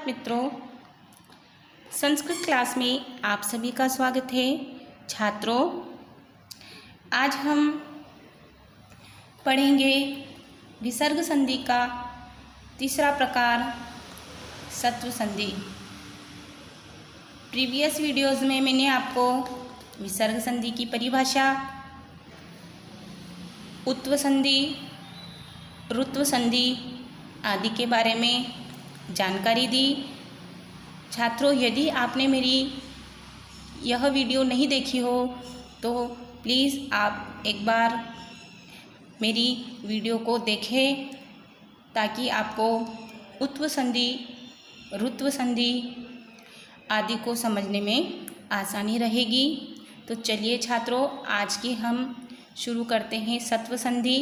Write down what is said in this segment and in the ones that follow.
नमस्कार मित्रों, संस्कृत क्लास में आप सभी का स्वागत है। छात्रों, आज हम पढ़ेंगे विसर्ग संधि का तीसरा प्रकार सत्व संधि। प्रीवियस वीडियोज़ में मैंने आपको विसर्ग संधि की परिभाषा, उत्व संधि, ऋत्व संधि आदि के बारे में जानकारी दी। छात्रों, यदि आपने मेरी यह वीडियो नहीं देखी हो तो प्लीज़ आप एक बार मेरी वीडियो को देखें ताकि आपको उत्व संधि, ऋत्व संधि आदि को समझने में आसानी रहेगी। तो चलिए छात्रों, आज की हम शुरू करते हैं सत्व संधि।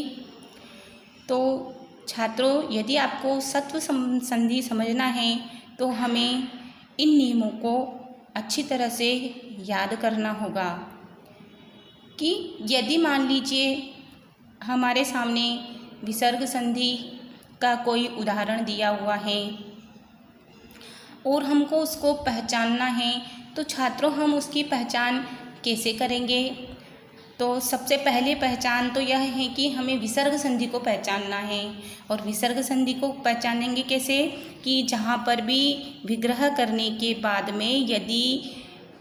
तो छात्रों, यदि आपको सत्व संधि समझना है तो हमें इन नियमों को अच्छी तरह से याद करना होगा कि यदि मान लीजिए हमारे सामने विसर्ग संधि का कोई उदाहरण दिया हुआ है और हमको उसको पहचानना है, तो छात्रों हम उसकी पहचान कैसे करेंगे? तो सबसे पहले पहचान तो यह है कि हमें विसर्ग संधि को पहचानना है। और विसर्ग संधि को पहचानेंगे कैसे? कि जहाँ पर भी विग्रह करने के बाद में यदि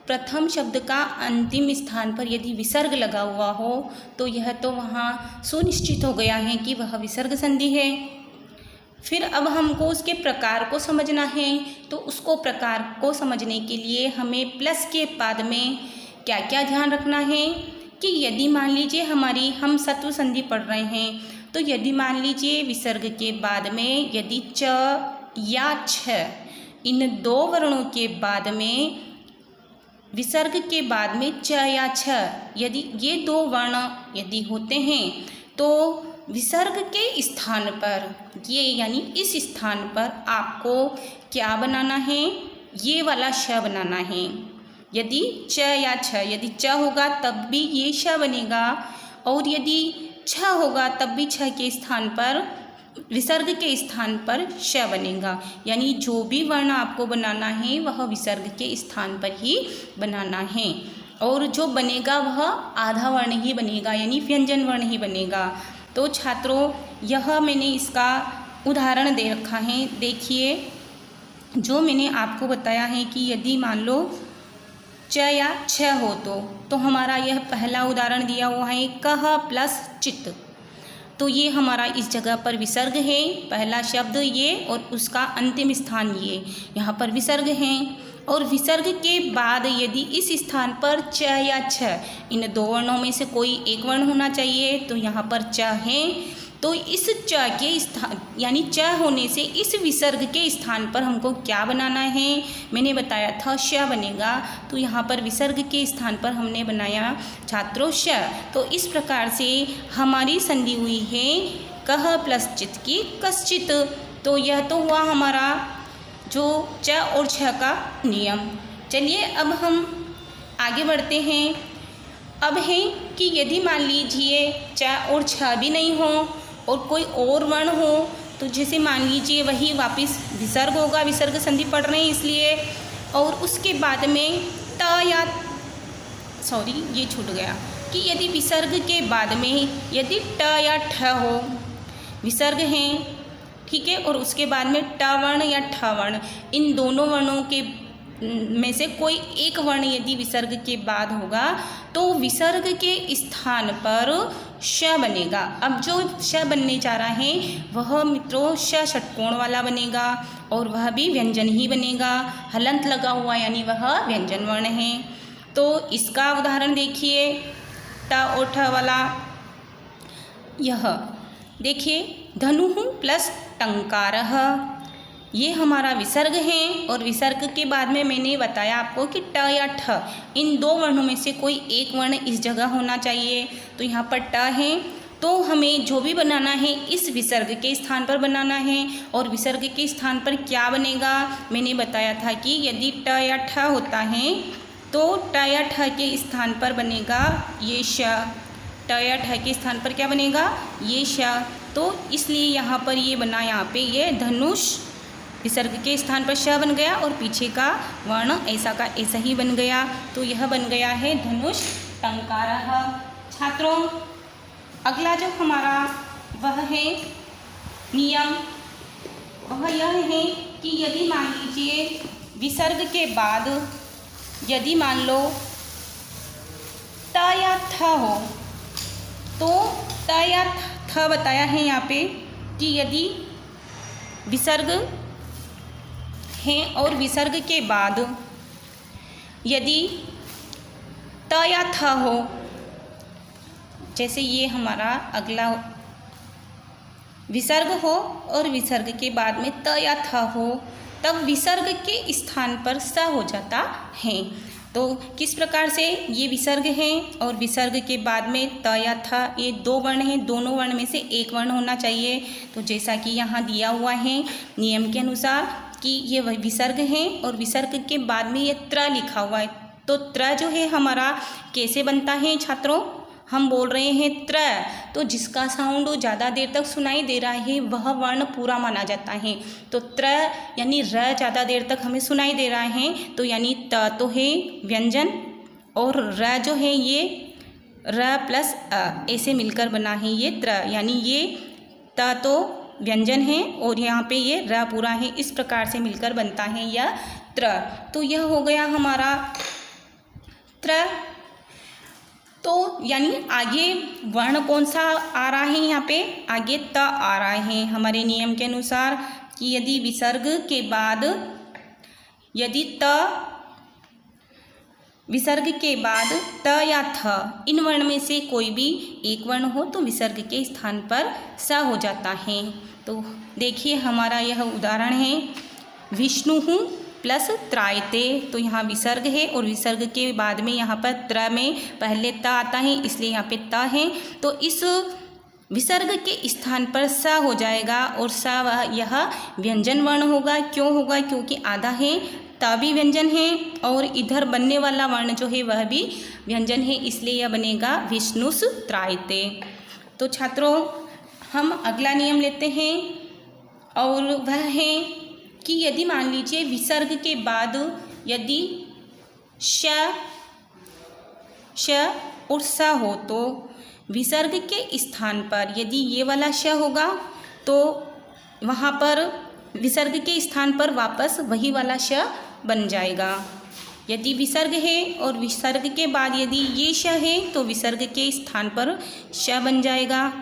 प्रथम शब्द का अंतिम स्थान पर यदि विसर्ग लगा हुआ हो तो यह तो वहाँ सुनिश्चित हो गया है कि वह विसर्ग संधि है। फिर अब हमको उसके प्रकार को समझना है, तो उसको प्रकार को समझने के लिए हमें प्लस के बाद में क्या क्या ध्यान रखना है कि यदि मान लीजिए हम सत्व संधि पढ़ रहे हैं, तो यदि मान लीजिए विसर्ग के बाद में यदि च या छ, इन दो वर्णों के बाद में विसर्ग के बाद में च या छ, यदि ये दो वर्ण यदि होते हैं तो विसर्ग के स्थान पर ये यानी इस स्थान पर आपको क्या बनाना है? ये वाला श बनाना है। यदि च या छ, यदि च होगा तब भी ये श बनेगा, और यदि छ होगा तब भी छ के स्थान पर विसर्ग के स्थान पर श बनेगा। यानी जो भी वर्ण आपको बनाना है वह विसर्ग के स्थान पर ही बनाना है, और जो बनेगा वह आधा वर्ण ही बनेगा, यानी व्यंजन वर्ण ही बनेगा। तो छात्रों, यह मैंने इसका उदाहरण दे रखा है। देखिए, जो मैंने आपको बताया है कि यदि मान लो च या छ हो तो हमारा यह पहला उदाहरण दिया हुआ है कह प्लस चित। तो ये हमारा इस जगह पर विसर्ग है, पहला शब्द ये और उसका अंतिम स्थान ये, यहाँ पर विसर्ग हैं। और विसर्ग के बाद यदि इस स्थान पर च या छ, इन दो वर्णों में से कोई एक वर्ण होना चाहिए, तो यहाँ पर च है, तो इस च के स्थान यानी च होने से इस विसर्ग के स्थान पर हमको क्या बनाना है? मैंने बताया था श बनेगा, तो यहाँ पर विसर्ग के स्थान पर हमने बनाया छात्रों श। तो इस प्रकार से हमारी संधि हुई है कह प्लस चित की कश्चित। तो यह तो हुआ हमारा जो च और छ का नियम। चलिए अब हम आगे बढ़ते हैं। अब है कि यदि मान लीजिए च और छ भी नहीं हो और कोई और वर्ण हो, तो जैसे मान लीजिए वही वापस विसर्ग होगा, विसर्ग संधि पढ़ रहे हैं इसलिए, और उसके बाद में त या ये छूट गया कि यदि विसर्ग के बाद में यदि ट या ठ हो, विसर्ग हैं, ठीक है, और उसके बाद में ट वर्ण या ठ वर्ण, इन दोनों वर्णों के में से कोई एक वर्ण यदि विसर्ग के बाद होगा तो विसर्ग के स्थान पर श बनेगा। अब जो श बनने जा रहा है वह मित्रों श षटकोण वाला बनेगा, और वह भी व्यंजन ही बनेगा, हलंत लगा हुआ, यानी वह व्यंजन वर्ण है। तो इसका उदाहरण देखिए, ट और ठ वाला। यह देखिए धनुः प्लस टंकारः, ये हमारा विसर्ग है, और विसर्ग के बाद में मैंने बताया आपको कि ट या ठ, इन दो वर्णों में से कोई एक वर्ण इस जगह होना चाहिए। तो यहाँ पर ट है, तो हमें जो भी बनाना है इस विसर्ग के स्थान पर बनाना है। और विसर्ग के स्थान पर क्या बनेगा? मैंने बताया था कि यदि ट या ठ होता है तो ट या ठ के स्थान पर बनेगा ये श, ट या ठ के स्थान पर क्या बनेगा? ये श। तो इसलिए यहाँ पर ये बना, यहाँ पे ये धनुष विसर्ग के स्थान पर श बन गया और पीछे का वर्ण ऐसा का ऐसा ही बन गया। तो यह बन गया है धनुष टंकारः। छात्रों, अगला जो हमारा वह है नियम, वह यह है कि यदि मान लीजिए विसर्ग के बाद यदि मान लो त या थ हो, तो त या थ बताया है यहाँ पे कि यदि विसर्ग है और विसर्ग के बाद यदि त या थ हो, जैसे ये हमारा अगला विसर्ग हो और विसर्ग के बाद में त या थ हो, तब विसर्ग के स्थान पर स हो जाता है। तो किस प्रकार से ये विसर्ग है और विसर्ग के बाद में त या थ, ये दो वर्ण हैं, दोनों वर्ण में से एक वर्ण होना चाहिए। तो जैसा कि यहाँ दिया हुआ है नियम के अनुसार कि ये विसर्ग है और विसर्ग के बाद में ये त्र लिखा हुआ है, तो त्र जो है हमारा कैसे बनता है छात्रों, हम बोल रहे हैं त्र, तो जिसका साउंड ज़्यादा देर तक सुनाई दे रहा है वह वर्ण पूरा माना जाता है। तो त्र यानी र ज़्यादा देर तक हमें सुनाई दे रहा है, तो यानी त तो है व्यंजन और र जो है ये र प्लस अ ऐसे मिलकर बना है ये त्र, यानी ये त तो व्यंजन है और यहाँ पे ये र पूरा है, इस प्रकार से मिलकर बनता है यह त्र। तो यह हो गया हमारा त्र। तो यानी आगे वर्ण कौन सा आ रहा है, यहाँ पे आगे त आ रहा है हमारे नियम के अनुसार कि यदि विसर्ग के बाद यदि विसर्ग के बाद त या थ इन वर्ण में से कोई भी एक वर्ण हो तो विसर्ग के स्थान पर स हो जाता है। तो देखिए हमारा यह उदाहरण है विष्णु प्लस त्रायते, तो यहाँ विसर्ग है और विसर्ग के बाद में यहाँ पर त्र में पहले त आता है, इसलिए यहाँ पे त है। तो इस विसर्ग के स्थान पर स हो जाएगा और स यह व्यंजन वर्ण होगा। क्यों होगा, क्योंकि आधा है त भी व्यंजन है और इधर बनने वाला वर्ण जो है वह भी व्यंजन है, इसलिए यह बनेगा विष्णुस त्रायते। तो छात्रों, हम अगला नियम लेते हैं और वह है कि यदि मान लीजिए विसर्ग के बाद यदि श और स हो, तो विसर्ग के स्थान पर यदि ये वाला श होगा तो वहाँ पर विसर्ग के स्थान पर वापस वही वाला श बन जाएगा। यदि विसर्ग है और विसर्ग के बाद यदि ये श है तो विसर्ग के स्थान पर श बन जाएगा,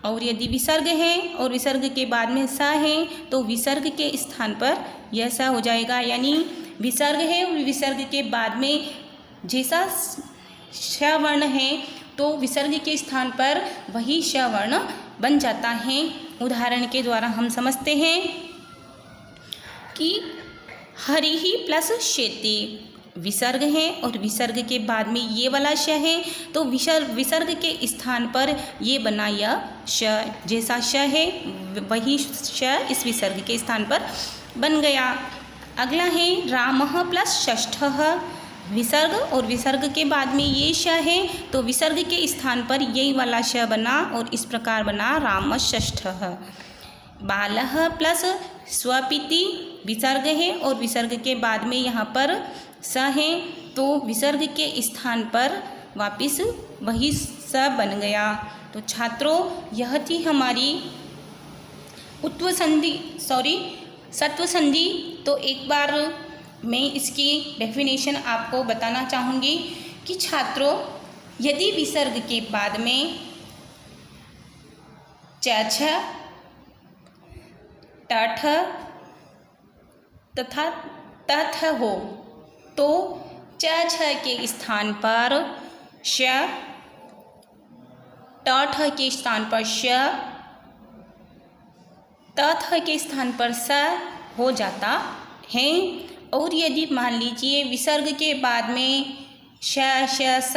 और यदि विसर्ग है और विसर्ग के बाद में स है तो विसर्ग के स्थान पर यह स हो जाएगा। यानी विसर्ग है और विसर्ग के बाद में जैसा श वर्ण है तो विसर्ग के स्थान पर वही श वर्ण बन जाता है। उदाहरण के द्वारा हम समझते हैं कि हरिः प्लस शेते, विसर्ग है और विसर्ग के बाद में ये वाला श है तो विसर्ग के स्थान पर ये बना यह श, जैसा श है वही श इस विसर्ग के स्थान पर बन गया। अगला है रामः प्लस षष्ठः, विसर्ग और विसर्ग के बाद में ये श है तो विसर्ग के स्थान पर यही वाला श बना और इस प्रकार बना रामषष्ठः। बालः प्लस स्वपिति, विसर्ग है और विसर्ग के बाद में यहाँ पर स है तो विसर्ग के स्थान पर वापिस वही स बन गया। तो छात्रों, यह थी हमारी सत्व संधि। तो एक बार मैं इसकी डेफिनेशन आपको बताना चाहूँगी कि छात्रों, यदि विसर्ग के बाद में च छ ट ठ तथा त थ हो तो च छ के स्थान पर श, ट ठ के स्थान पर श, त थ के स्थान पर स हो जाता है। और यदि मान लीजिए विसर्ग के बाद में श श स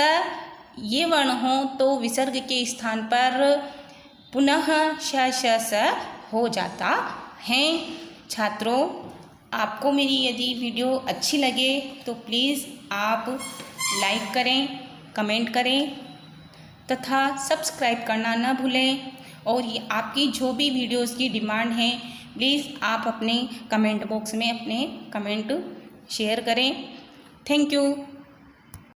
ये वर्ण हो तो विसर्ग के स्थान पर पुनः श श स हो जाता है। छात्रों, आपको मेरी यदि वीडियो अच्छी लगे तो प्लीज़ आप लाइक करें, कमेंट करें तथा सब्सक्राइब करना न भूलें। और ये आपकी जो भी वीडियोस की डिमांड है प्लीज़ आप अपने कमेंट बॉक्स में अपने कमेंट शेयर करें। Thank you.